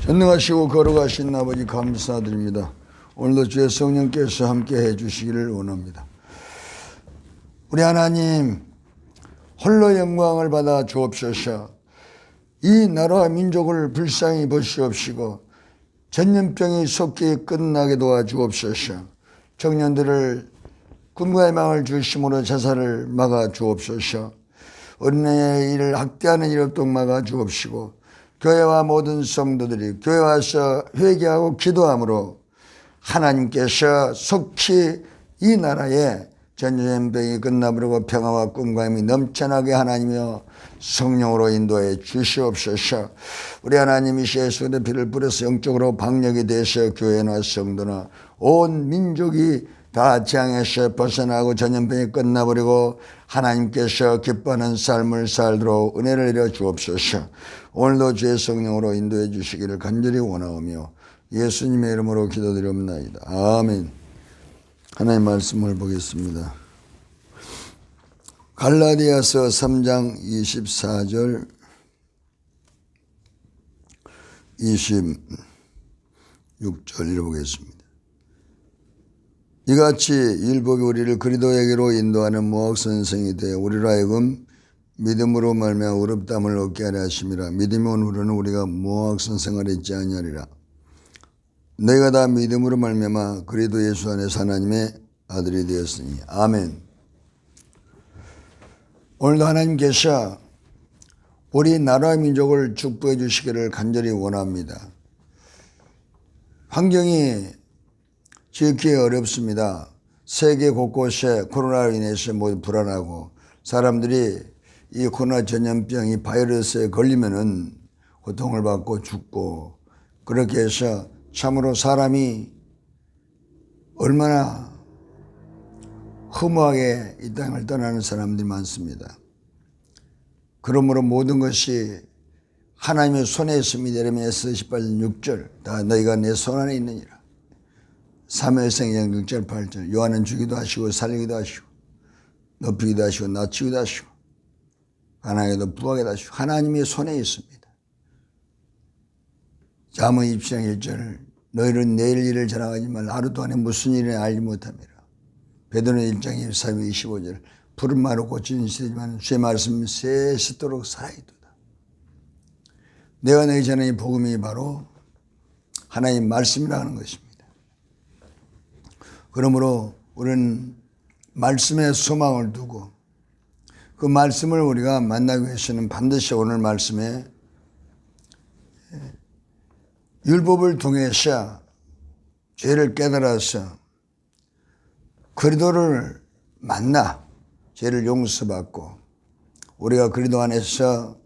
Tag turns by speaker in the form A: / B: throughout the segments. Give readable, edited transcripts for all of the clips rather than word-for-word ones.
A: 전능하시고 거룩하신 아버지 감사드립니다. 오늘도 주의 성령께서 함께 해주시기를 원합니다. 우리 하나님 홀로 영광을 받아 주옵소서. 이 나라와 민족을 불쌍히 보시옵시고 전염병이 속히 끝나게 도와주옵소서. 청년들을 꿈과 희망을 주심으로 자살을 막아 주옵소서. 어린애의 일을 학대하는 일 없도록 막아 주옵시고 교회와 모든 성도들이 교회 와서 회개하고 기도함으로 하나님께서 속히 이 나라에 전염병이 끝나버리고 평화와 꿈과 힘이 넘쳐나게 하나님이여 성령으로 인도해 주시옵소서. 우리 하나님이 예수의 피를 뿌려서 영적으로 방역이 되셔 교회나 성도나 온 민족이 다 재앙에서 벗어나고 전염병이 끝나버리고 하나님께서 기뻐하는 삶을 살도록 은혜를 내려 주옵소서. 오늘도 주의 성령으로 인도해 주시기를 간절히 원하오며 예수님의 이름으로 기도드리옵나이다. 아멘. 하나님 말씀을 보겠습니다. 갈라디아서 3장 24절 26절 읽어보겠습니다. 이같이 율법이 우리를 그리스도에게로 인도하는 모학선생이 되어 우리로 하여금 믿음으로 말미암아 의롭다함을 얻게 하려 하심이라. 믿음이 온 후로는 우리가 모학선생을 했지 아니하리라. 너희가 다 믿음으로 말미암아 그리스도 예수 안에서 하나님의 아들이 되었으니. 아멘. 오늘도 하나님께서 우리 나라와 민족을 축복해 주시기를 간절히 원합니다. 환경이 지키기 어렵습니다. 세계 곳곳에 코로나로 인해서 모두 불안하고 사람들이 이 코로나 전염병 이 바이러스에 걸리면은 고통을 받고 죽고 그렇게 해서 참으로 사람이 얼마나 허무하게 이 땅을 떠나는 사람들이 많습니다. 그러므로 모든 것이 하나님의 손에 있습니다. 예레미야서 18장 6절 다 너희가 내 손 안에 있느니라. 사무엘상 6절 8절 요한은 주기도 하시고 살리기도 하시고 높이기도 하시고 낮추기도 하시고 가난하게도 부하게도 하시고 하나님의 손에 있습니다. 잠언 20장 1절 너희는 내일 일을 자랑하지 말라. 하루 동안에 무슨 일을 알지 못함이라. 베드로 1장 24절 25절 푸른 마루 고치는 시대지만 주의 말씀은 세시도록 살아있도다. 내가 너희 전에 이 복음이 바로 하나님 말씀이라는 것입니다. 그러므로 우리는 말씀에 소망을 두고 그 말씀을 우리가 만나기 위해서는 반드시 오늘 말씀에 율법을 통해서 죄를 깨달아서 그리스도를 만나 죄를 용서받고 우리가 그리스도 안에서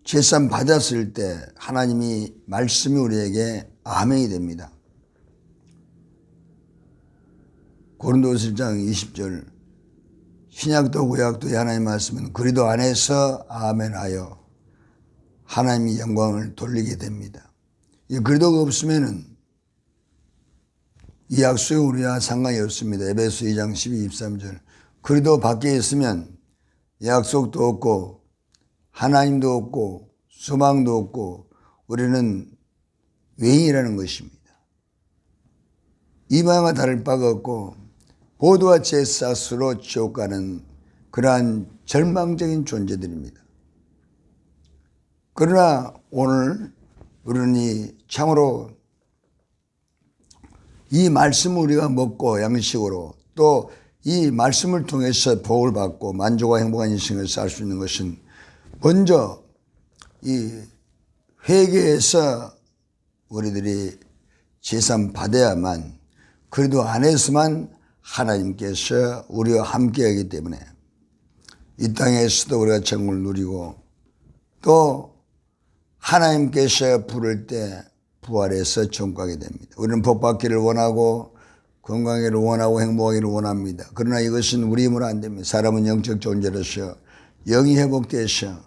A: 제사 받았을 때 하나님이 말씀이 우리에게 아멘이 됩니다. 고린도서 1장 20절 신약도 구약도 하나님의 말씀은 그리스도 안에서 아멘하여 하나님의 영광을 돌리게 됩니다. 이 그리스도가 없으면은 이 약속이 우리와 상관이 없습니다. 에베소 2장 12, 23절 그리스도 밖에 있으면 약속도 없고 하나님도 없고 소망도 없고 우리는 외인이라는 것입니다. 이방과 다를 바가 없고 보도와 제사스로 지옥 가는 그러한 절망적인 존재들입니다. 그러나 오늘 우리는 참으로 이 말씀을 우리가 먹고 양식으로 또 이 말씀을 통해서 복을 받고 만족과 행복한 인생을 살 수 있는 것은 먼저 이 회개에서 우리들이 제사 받아야만 그래도 안에서만 하나님께서 우리와 함께하기 때문에 이 땅에서도 우리가 천국을 누리고 또 하나님께서 부를 때 부활해서 천국 가게 됩니다. 우리는 복 받기를 원하고 건강하기를 원하고 행복하기를 원합니다. 그러나 이것은 우리 힘으로 안 됩니다. 사람은 영적 존재로서 영이 회복돼서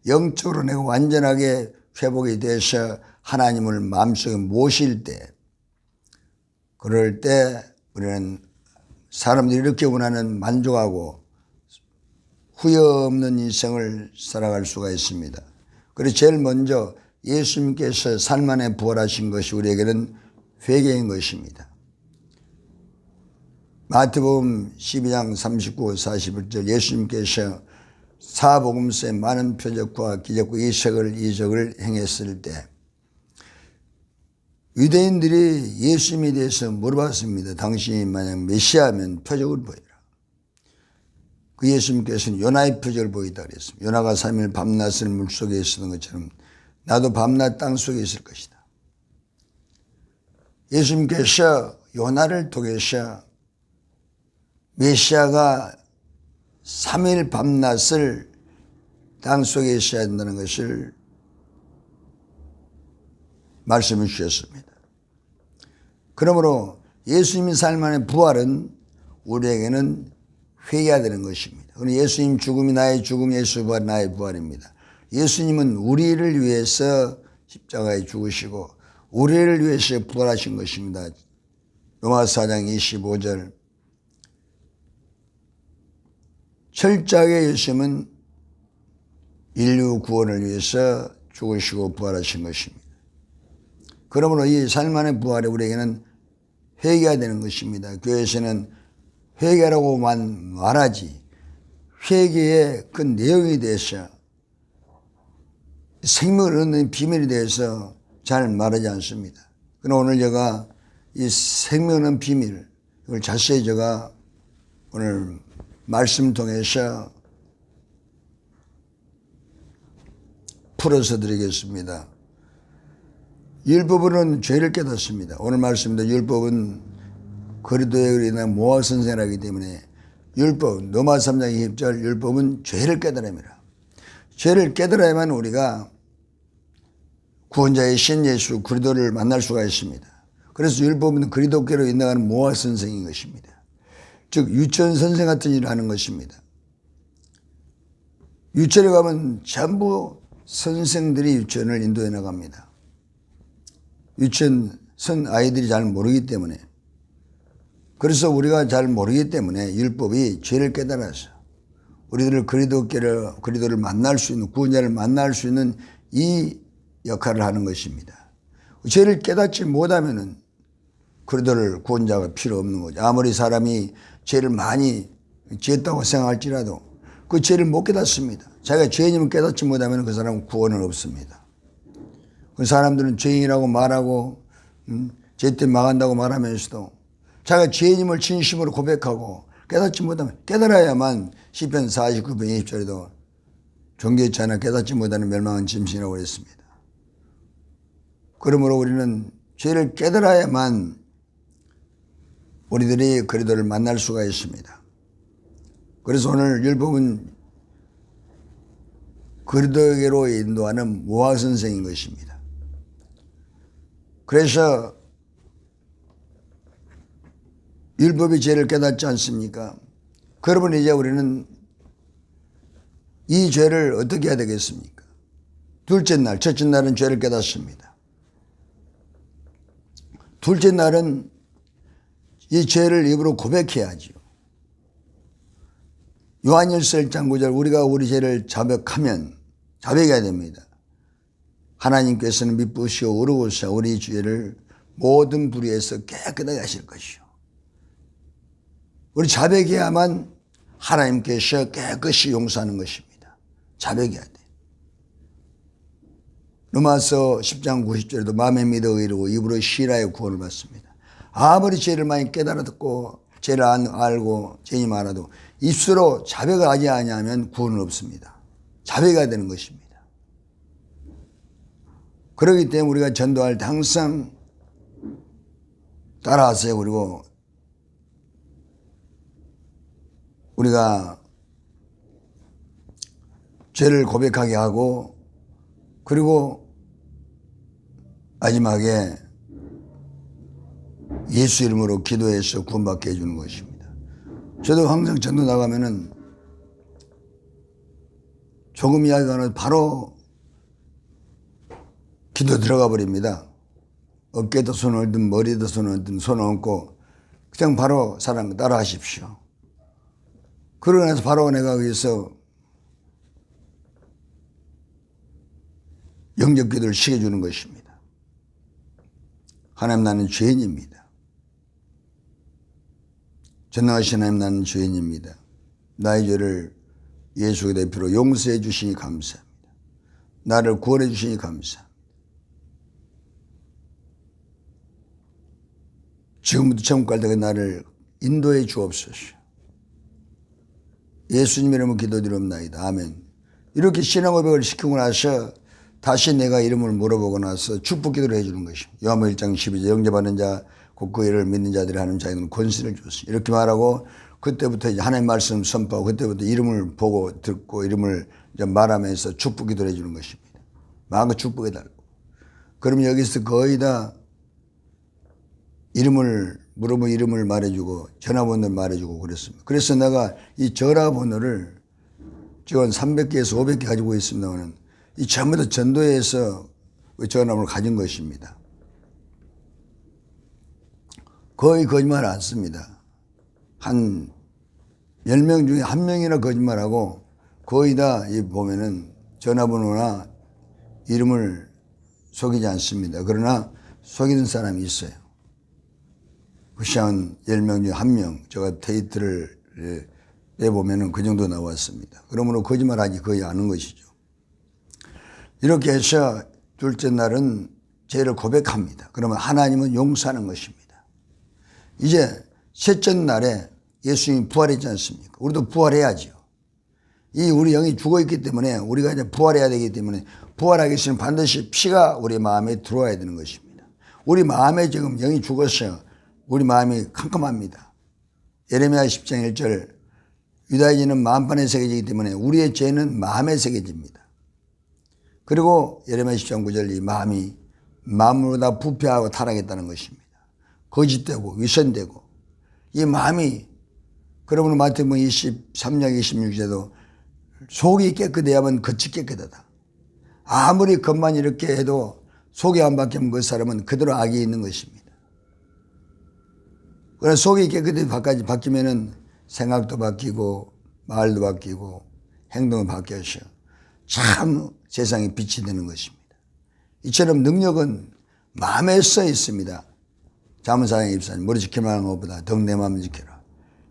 A: 영적으로 내가 완전하게 회복이 돼서 하나님을 마음속에 모실 때 그럴 때 우리는 사람들이 이렇게 원하는 만족하고 후회 없는 인생을 살아갈 수가 있습니다. 그래서 제일 먼저 예수님께서 삶 안에 부활하신 것이 우리에게는 회개인 것입니다. 마태복음 12장 39, 41절 예수님께서 사복음서의 많은 표적과 기적과 이적을 행했을 때 유대인들이 예수님에 대해서 물어봤습니다. 당신이 만약 메시아면 표적을 보이라. 그 예수님께서는 요나의 표적을 보이다 그랬습니다. 요나가 3일 밤낮을 물속에 있었던 것처럼 나도 밤낮 땅속에 있을 것이다. 예수님께서 요나를 통해서 메시아가 3일 밤낮을 땅속에 있어야 한다는 것을 말씀해 주셨습니다. 그러므로 예수님의 삶 안의 부활은 우리에게는 회개해야 되는 것입니다. 그럼 예수님 죽음이 나의 죽음, 예수 부활 나의 부활입니다. 예수님은 우리를 위해서 십자가에 죽으시고 우리를 위해서 부활하신 것입니다. 로마서 4장 25절 철저하게 예수님은 인류 구원을 위해서 죽으시고 부활하신 것입니다. 그러므로 이 삶 안의 부활이 우리에게는 회개해야 되는 것입니다. 교회에서는 회개라고만 말하지 회개의 그 내용에 대해서 생명을 얻는 비밀에 대해서 잘 말하지 않습니다. 그러나 오늘 제가 이 생명을 얻는 비밀 이걸 자세히 제가 오늘 말씀 통해서 풀어서 드리겠습니다. 율법으로는 죄를 깨닫습니다. 오늘 말씀도 율법은 그리스도에 의한 모학 선생이라기 때문에 율법, 로마 3장 20절 율법은 죄를 깨달음이라. 죄를 깨달아야만 우리가 구원자의 신 예수 그리스도를 만날 수가 있습니다. 그래서 율법은 그리스도께로 인도하는 모학 선생인 것입니다. 즉 유치원 선생 같은 일을 하는 것입니다. 유치원에 가면 전부 선생들이 유치원을 인도해 나갑니다. 유치원 선 아이들이 잘 모르기 때문에 그래서 우리가 잘 모르기 때문에 율법이 죄를 깨달아서 우리들을 그리스도를 만날 수 있는 구원자를 만날 수 있는 이 역할을 하는 것입니다. 죄를 깨닫지 못하면은 그리스도를 구원자가 필요 없는 거죠. 아무리 사람이 죄를 많이 지었다고 생각할지라도 그 죄를 못 깨닫습니다. 자기가 죄인임을 깨닫지 못하면 그 사람은 구원은 없습니다. 그 사람들은 죄인이라고 말하고 죄 때문에 망한다고 말하면서도 자기가 죄인임을 진심으로 고백하고 깨닫지 못하면 깨달아야만 시편 49편 20절에도 존귀치 않아 깨닫지 못하는 멸망한 짐승이라고 했습니다. 그러므로 우리는 죄를 깨달아야만 우리들이 그리스도를 만날 수가 있습니다. 그래서 오늘 율법은 그리스도에게로 인도하는 모학 선생인 것입니다. 그래서 율법이 죄를 깨닫지 않습니까? 그러면 이제 우리는 이 죄를 어떻게 해야 되겠습니까? 둘째 날, 첫째 날은 죄를 깨닫습니다. 둘째 날은 이 죄를 입으로 고백해야죠. 요한일서 1장 9절 우리가 우리 죄를 자백해야 됩니다. 하나님께서는 미쁘시고 의로우시사 우리 죄를 모든 불의에서 깨끗하게 하실 것이요. 우리 자백해야만 하나님께서 깨끗이 용서하는 것입니다. 자백해야 돼. 로마서 10장 90절에도 마음에 믿어 의르고 입으로 시인하여 구원을 받습니다. 아무리 죄를 많이 깨달았고 죄를 알고 죄인이 많아도 입술로 자백을 하지 않으면 구원은 없습니다. 자백해야 되는 것입니다. 그렇기 때문에 우리가 전도할 때 항상 따라하세요. 그리고 우리가 죄를 고백하게 하고 그리고 마지막에 예수 이름으로 기도해서 구원받게 해주는 것입니다. 저도 항상 전도 나가면은 조금 이야기가 나도 바로 기도 들어가 버립니다. 어깨에다 손을 얹든 머리에다 손을 얹든 손을 얹고 그냥 바로 사람 따라 하십시오. 그러고 나서 바로 내가 거기서 영접 기도를 시켜주는 것입니다. 하나님, 나는 죄인입니다. 전능하신 하나님, 나는 죄인입니다. 나의 죄를 예수 그리스도의 피로 용서해 주시니 감사합니다. 나를 구원해 주시니 감사합니다. 지금부터 천국 갈 때까지 나를 인도해 주옵소서. 예수님 이름으로 기도드립니다. 아멘. 이렇게 신앙 고백을 시키고 나서 다시 내가 이름을 물어보고 나서 축복 기도를 해주는 것입니다. 요한복음 1장 12절 영접하는 자 곧 그 이름을 믿는 자들이 하는 자에게는 권세를 주었습니다. 이렇게 말하고 그때부터 이제 하나님의 말씀을 선포하고 그때부터 이름을 보고 듣고 이름을 이제 말하면서 축복 기도를 해주는 것입니다. 마음껏 축복해달라고. 그러면 여기서 거의 다 이름을 물어보면 이름을 말해주고 전화번호를 말해주고 그랬습니다. 그래서 내가 이 전화번호를 지금 300개에서 500개 가지고 있습니다만 이 전부 다 전도에서 전화번호를 가진 것입니다. 거의 거짓말 안 씁니다. 한 10명 중에 1명이나 거짓말하고 거의 다 보면은 전화번호나 이름을 속이지 않습니다. 그러나 속이는 사람이 있어요. 그것이 한 10명 중에 1명, 제가 데이터를 내보면은 그 정도 나왔습니다. 그러므로 거짓말하지 거의 않은 것이죠. 이렇게 해서 둘째 날은 죄를 고백합니다. 그러면 하나님은 용서하는 것입니다. 이제 셋째 날에 예수님이 부활했지 않습니까? 우리도 부활해야죠. 이 우리 영이 죽어있기 때문에 우리가 이제 부활해야 되기 때문에 부활하기 위해서는 반드시 피가 우리 마음에 들어와야 되는 것입니다. 우리 마음에 지금 영이 죽었어요. 우리 마음이 캄캄합니다. 예레미야 10장 1절 유다인은 마음판에 새겨지기 때문에 우리의 죄는 마음에 새겨집니다. 그리고 예레미야 10장 9절 이 마음이 마음으로 다 부패하고 타락했다는 것입니다. 거짓되고 위선되고 이 마음이 그러므로 마태복음 23장 26절에도 속이 깨끗해야만 겉이 깨끗하다. 아무리 겉만 이렇게 해도 속이 안 바뀌면 그 사람은 그대로 악이 있는 것입니다. 그러나 속이 깨끗이 바뀌면은 생각도 바뀌고 말도 바뀌고 행동도 바뀌어서 참 세상에 빛이 되는 것입니다. 이처럼 능력은 마음에 써 있습니다. 자문사장 입사님 머리 지키만 하는 것보다 더 내 마음을 지켜라.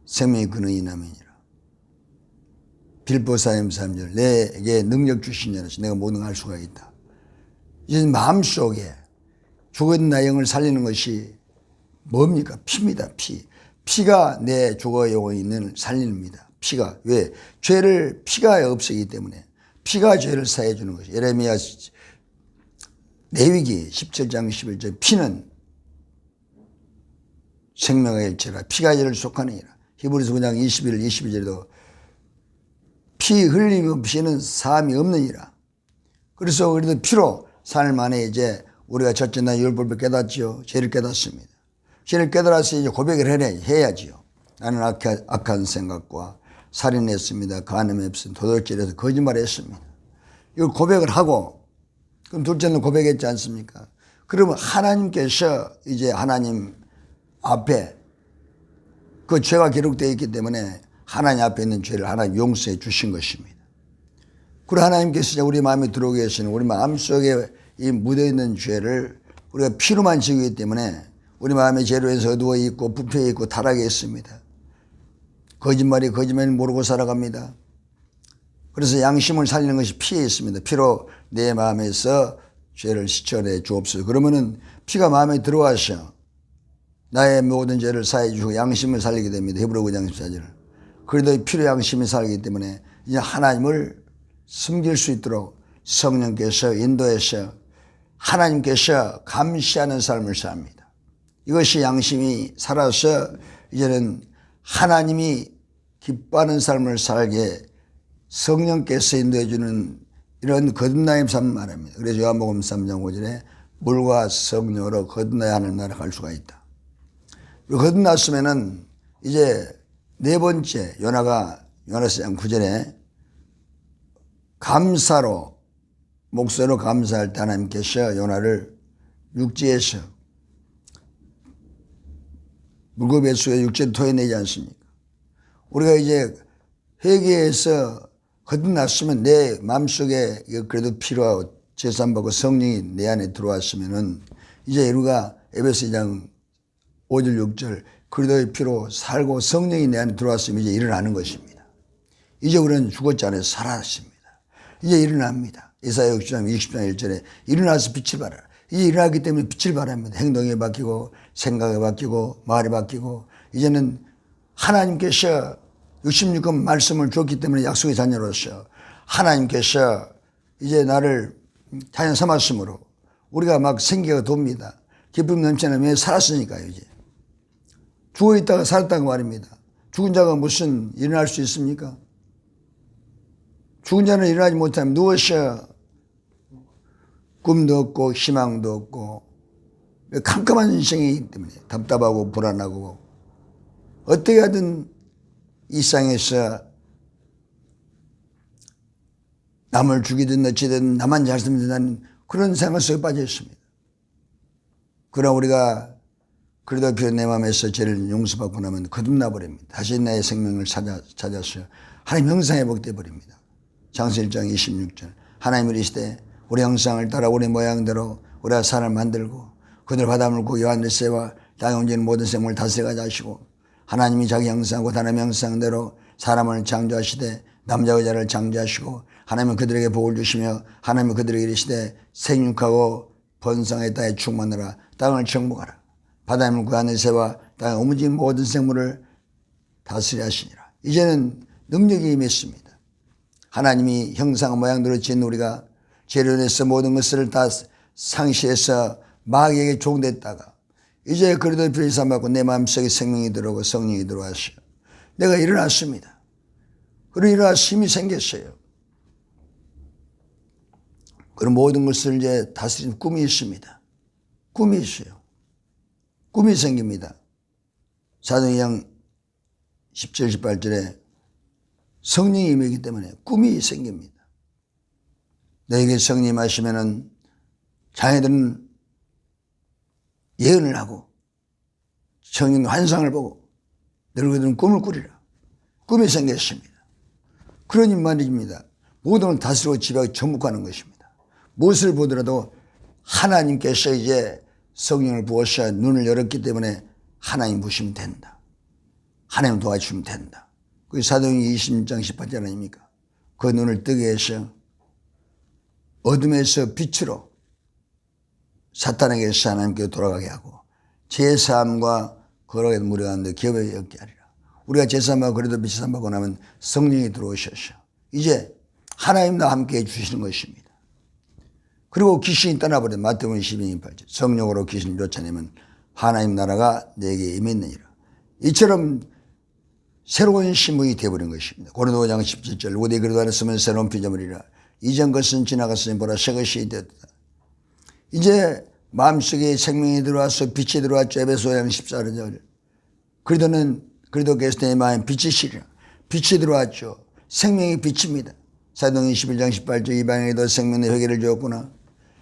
A: 생명이 근원이 남이니라. 빌보사님 3절 내게 능력 주신 자로서 내가 모든 걸 할 수가 있다. 이제 마음속에 죽은 나 영을 살리는 것이 뭡니까? 피입니다. 피가 내 죽어 영혼이 있는 살립니다. 피가. 왜? 죄를 피가 없애기 때문에 피가 죄를 사해 주는 것이. 예레미야 레위기 17장 11절 피는 생명의 일체라 피가 죄를 속하느니라. 히브리서 9장 21, 22절에도 피 흘림 없이는 사함이 없느니라. 그래서 그래도 피로 삶 안에 이제 우리가 첫째 날 율법을 깨닫지요. 죄를 깨닫습니다. 죄를 깨달아서 이제 고백을 해야지요. 나는 악한 생각과 살인했습니다. 간음했습니다. 도둑질해서 거짓말했습니다. 이걸 고백을 하고 그럼 둘째는 고백했지 않습니까? 그러면 하나님께서 이제 하나님 앞에 그 죄가 기록되어 있기 때문에 하나님 앞에 있는 죄를 하나님 용서해 주신 것입니다. 그리고 하나님께서 우리 마음에 들어오게 하시는 우리 마음속에 이 묻어있는 죄를 우리가 피로만 지우기 때문에 우리 마음의 죄로 해서 어두워 있고 부패해 있고 타락해 있습니다. 거짓말이 모르고 살아갑니다. 그래서 양심을 살리는 것이 피에 있습니다. 피로 내 마음에서 죄를 씻어내 주옵소서. 그러면은 피가 마음에 들어와서 나의 모든 죄를 사해 주고 양심을 살리게 됩니다. 히브리 9장 14절. 그래도 피로 양심이 살기 때문에 이제 하나님을 섬길 수 있도록 성령께서 인도해서 하나님께서 감시하는 삶을 삽니다. 이것이 양심이 살아서 이제는 하나님이 기뻐하는 삶을 살게 성령께서 인도해 주는 이런 거듭남의 삶을 말합니다. 그래서 요한복음 3장 5절에 물과 성령으로 거듭나야 하는 나라 갈 수가 있다. 거듭났으면은 이제 네 번째 요나서 9절에 감사로 목소리로 감사할 때 하나님께서 요나를 육지에서 물고기 뱃속에 육지에 토해내지 않습니까? 우리가 이제 회개해서 거듭났으면 내 마음속에 그래도 피로 제사함받고 성령이 내 안에 들어왔으면은 이제 우리가 에베소 2장 5절 6절 그리스도의 피로 살고 성령이 내 안에 들어왔으면 이제 일어나는 것입니다. 이제 우리는 죽었지 않아서 살아났습니다. 이제 일어납니다. 이사야 60장 20장 1절에 일어나서 빛을 발하라. 이제 일어났기 때문에 빛을 발합니다. 행동이 바뀌고 생각이 바뀌고 말이 바뀌고 이제는 하나님께서 66권 말씀을 줬기 때문에 약속의 자녀로서 하나님께서 이제 나를 자녀 삼았으므로 우리가 막 생기가 돕니다. 기쁨 넘치는 왜 살았으니까요. 이제 죽어 있다가 살았다는 말입니다. 죽은 자가 무슨 일어날 수 있습니까? 죽은 자는 일어나지 못하면 누워서 꿈도 없고 희망도 없고 캄캄한 인생이기 때문에 답답하고 불안하고 어떻게 하든 이 세상에서 남을 죽이든 어찌든 나만 잘 살면 된다는 그런 생활 속에 빠져 있습니다. 그러나 우리가 그러다 비로 내 마음에서 죄를 용서받고 나면 거듭나 버립니다. 다시 나의 생명을 찾아서 하나님 형상에 복돼 버립니다. 창세기 1장 26절 하나님이 이르시되 우리 형상을 따라 우리 모양대로 우리가 사람을 만들고 그들 바닷물 고기 하늘새와 땅에 움직이는 모든 생물을 다스려가자 하시고 하나님이 자기 형상과 하나님의 형상대로 사람을 창조하시되 남자 여자를 창조하시고 하나님은 그들에게 복을 주시며 하나님은 그들에게 이르시되 생육하고 번성의 땅에 충만하라 땅을 정복하라 바다의 물과 하늘새와 땅에 움직이는 모든 생물을 다스려 하시니라. 이제는 능력이 임했습니다. 하나님이 형상 모양대로 지은 우리가 죄로 인해서 모든 것을 다 상실해서 마귀에게 종됐다가 이제 그리스도의 피를 삼았고 내 마음속에 생명이 들어오고 성령이 들어와서 내가 일어났습니다. 그리고 일어나서 힘이 생겼어요. 그런 모든 것을 이제 다스리는 꿈이 있습니다. 꿈이 있어요. 꿈이 생깁니다. 사도행전 17, 18절에 성령이 임하기 때문에 꿈이 생깁니다. 너에게 성령이 임하시면은 자녀들은 예언을 하고 성령 환상을 보고 너희들은 꿈을 꾸리라. 꿈이 생겼습니다. 그러니 말입니다. 모든 걸 다스리고 지배하고 정복하는 것입니다. 무엇을 보더라도 하나님께서 이제 성령을 부어서 눈을 열었기 때문에 하나님 보시면 된다. 하나님 도와주시면 된다. 그게 사도행전 26장 18절 아닙니까? 그 눈을 뜨게 해서 어둠에서 빛으로 사탄에게서 하나님께 돌아가게 하고 제사함과 거룩의 무리 가운데 기업에 얻게 하리라. 우리가 제사함과 그래도 빛이 삼받고 나면 성령이 들어오셔서 이제 하나님과 함께 해주시는 것입니다. 그리고 귀신이 떠나버린 마태복음 12장 8절 성령으로 귀신을 쫓아내면 하나님 나라가 내게 임했느니라. 이처럼 새로운 신분이 되어버린 것입니다. 고린도 5장 17절 우리 그리스도 안에 있으면 새로운 피조물이라 이전 것은 지나갔으니 보라 새 것이 되었다. 이제 마음속에 생명이 들어와서 빛이 들어왔죠. 에베소 5장 14절 그리스도께서 내 마음에 빛이시리라. 빛이 들어왔죠. 생명이 빛입니다. 사도행전 21장 18절 이방인에도 생명의 회개를 주었구나.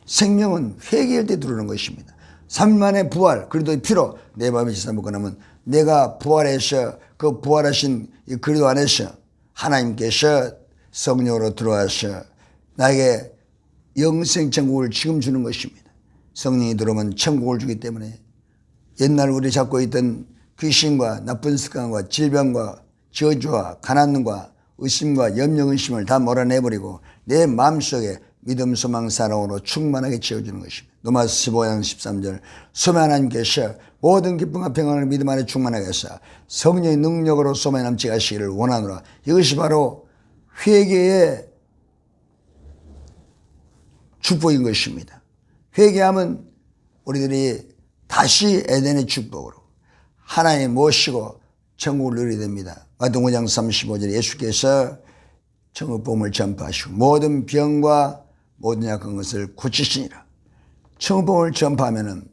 A: 생명은 회개할 때 들어오는 것입니다. 3일 만에 부활 그리스도의 피로 내 마음에 지사 먹고 나면 내가 부활해서 그 부활하신 이 그리스도 안에서 하나님께서 성령으로 들어와서 나에게 영생 천국을 지금 주는 것입니다. 성령이 들어오면 천국을 주기 때문에 옛날 우리 잡고 있던 귀신과 나쁜 습관과 질병과 저주와 가난과 의심과 염려 의심을 다 몰아내버리고 내 마음속에 믿음 소망 사랑으로 충만하게 채워주는 것입니다. 로마서 15장 13절 소망 하나님께서 모든 기쁨과 평안을 믿음 안에 충만하게 해서 성령의 능력으로 소망이 넘치게 하시기를 원하노라. 이것이 바로 회개의 축복인 것입니다. 회개하면 우리들이 다시 에덴의 축복으로 하나님 모시고 천국을 누리게 됩니다. 마태복음 5장 35절에 예수께서 천국 복음을 전파하시고 모든 병과 모든 약한 것을 고치시니라. 천국 복음을 전파하면은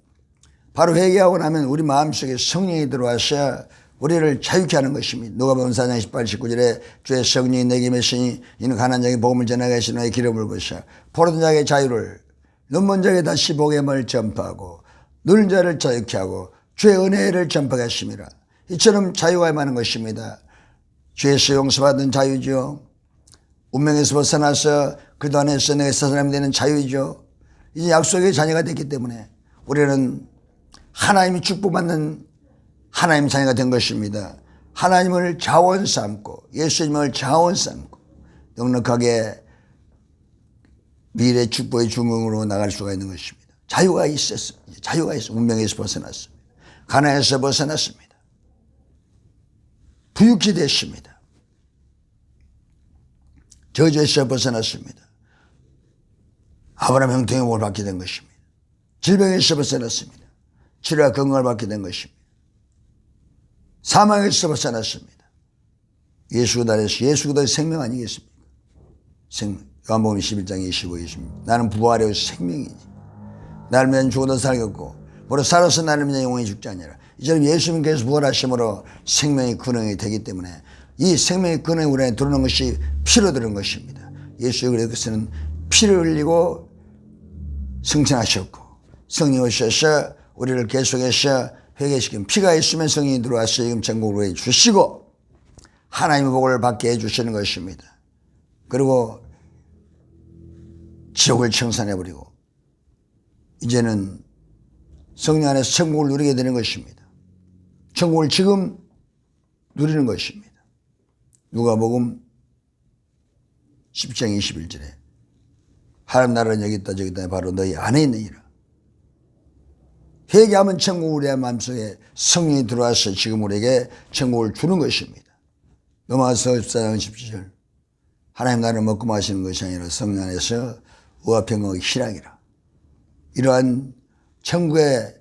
A: 바로 회개하고 나면 우리 마음속에 성령이 들어와서 우리를 자유케 하는 것입니다. 누가복음 4장 18, 19절에 주의 성령이 내게 임하시니 이는 가난한 자에게 복음을 전하게 하시는 너의 기름을 부으사 포로된 자에게 자유를 눈먼 자에게 다시 복음을 전파하고 누른 자를 자유케 하고 주의 은혜를 전파하게 하심이라. 이처럼 자유가 임하는 것입니다. 죄에서 용서받은 자유죠. 운명에서 벗어나서 그도 안에서 내가 새 사람이 되는 자유이죠. 이제 약속의 자녀가 됐기 때문에 우리는 하나님이 축복받는 하나님 자녀가 된 것입니다. 하나님을 자원 삼고 예수님을 자원 삼고 넉넉하게 미래 축복의 주문으로 나갈 수가 있는 것입니다. 자유가 있었어요. 자유가 있어. 운명에서 벗어났습니다. 가난에서 벗어났습니다. 부유케 됐습니다. 저주에서 벗어났습니다. 아브라함 형통의 복을 받게 된 것입니다. 질병에서 벗어났습니다. 치료와 건강을 받게 된 것입니다. 사망에서 벗어났습니다. 예수 그다음에서 예수 그다음에 생명 아니겠습니까? 생명. 요한복음 11장 25, 26. 나는 부활의 생명이지. 나를 믿는 죽어도 살겠고 바로 살아서 나를 믿는 영원히 죽지 아니하라. 이처럼 예수님께서 부활하심으로 생명의 근원이 되기 때문에 이 생명의 근원이 우리 안에 들어오는 것이 피로 들은 것입니다. 예수의 그리스도는 피를 흘리고 승천하셨고 성령이 오셔서 우리를 계속해서 회개시킨 피가 있으면 성령이 들어와서 지금 천국으로 해주시고 하나님의 복을 받게 해주시는 것입니다. 그리고 지옥을 청산해버리고 이제는 성령 안에서 천국을 누리게 되는 것입니다. 천국을 지금 누리는 것입니다. 누가복음 10장 21절에 하나님 나라는 여기 있다 저기 있다 바로 너희 안에 있느니라. 회개하면 천국을 우리 마음속에 성령이 들어와서 지금 우리에게 천국을 주는 것입니다. 로마서 14장 17절 하나님 나라를 먹고 마시는 것이 아니라 성령 안에서 의와 평강의 희락이라. 이러한 천국의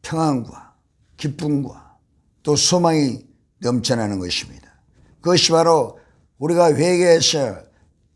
A: 평안과 기쁨과 또 소망이 넘쳐나는 것입니다. 그것이 바로 우리가 회개해서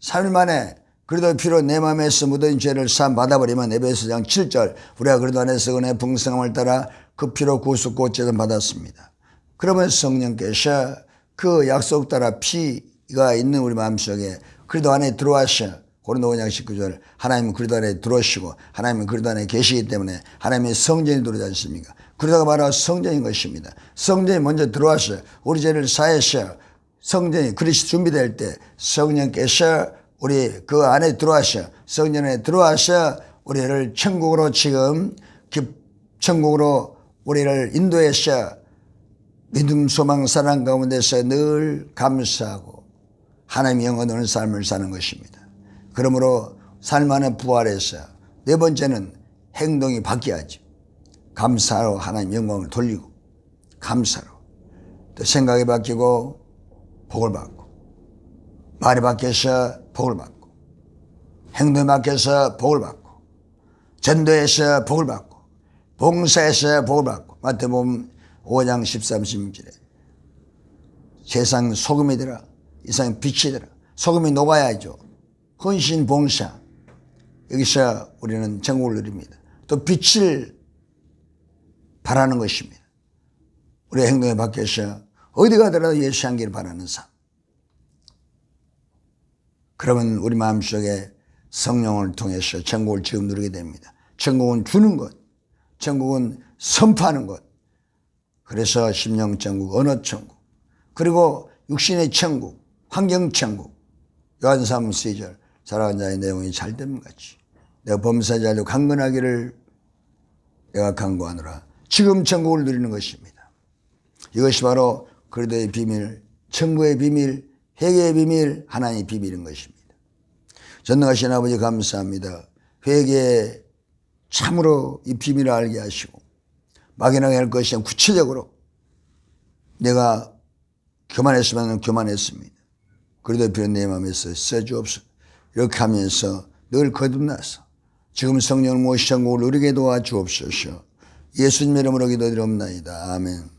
A: 3일 만에 그래도 피로 내 마음에서 묻은 죄를 사함 받아버리면 에베소장 7절 우리가 그래도 안에서 은혜 풍성함을 따라 그 피로 구속 고체를 받았습니다. 그러면 성령께서 그 약속 따라 피가 있는 우리 마음속에 그래도 안에 들어와서 고린도후장 19절 하나님은 그리스도 안에 들어오시고 하나님은 그리스도 안에 계시기 때문에 하나님의 성전이 들어오지 않습니까? 그러다가 바로 성전인 것입니다. 성전이 먼저 들어와서 우리 죄를 사해서 성전이 그리스도 준비될 때 성령께서 우리 그 안에 들어와서 성전 안에 들어와서 우리를 천국으로 지금 천국으로 우리를 인도해서 믿음 소망 사랑 가운데서 늘 감사하고 하나님의 영원한 삶을 사는 것입니다. 그러므로 삶 안에 부활해서 네 번째는 행동이 바뀌어야죠. 감사로 하나님 영광을 돌리고 감사로 또 생각이 바뀌고 복을 받고 말이 바뀌어서 복을 받고 행동이 바뀌어서 복을 받고 전도에서 복을 받고 봉사에서 복을 받고 마태복음 5장 13, 16절에 세상 소금이 되라 이 세상 빛이 되라. 소금이 녹아야죠. 헌신 봉사 여기서 우리는 천국을 누립니다. 또 빛을 바라는 것입니다. 우리의 행동에 바뀌어서 어디 가더라도 예수 향기를 바라는 삶. 그러면 우리 마음속에 성령을 통해서 천국을 지금 누리게 됩니다. 천국은 주는 것, 천국은 선포하는 것. 그래서 심령천국, 언어천국, 그리고 육신의 천국, 환경천국. 요한사무 2절 살아간 자의 내용이 잘됨 같이 내가 범사자도 강건하기를 내가 간구하노라. 지금 천국을 누리는 것입니다. 이것이 바로 그리스도의 비밀, 천국의 비밀, 회개의 비밀, 하나님의 비밀인 것입니다. 전능하신 아버지 감사합니다. 회개에 참으로 이 비밀을 알게 하시고 막연하게 할 것이 아니라 구체적으로 내가 교만했으면 교만했습니다. 그래도 비록 내 마음에서 써주옵소서. 이렇게 하면서 늘 거듭나서 지금 성령을 모시 천국을 누리게 도와주옵소서. 예수님의 이름으로 기도드리옵나이다. 아멘.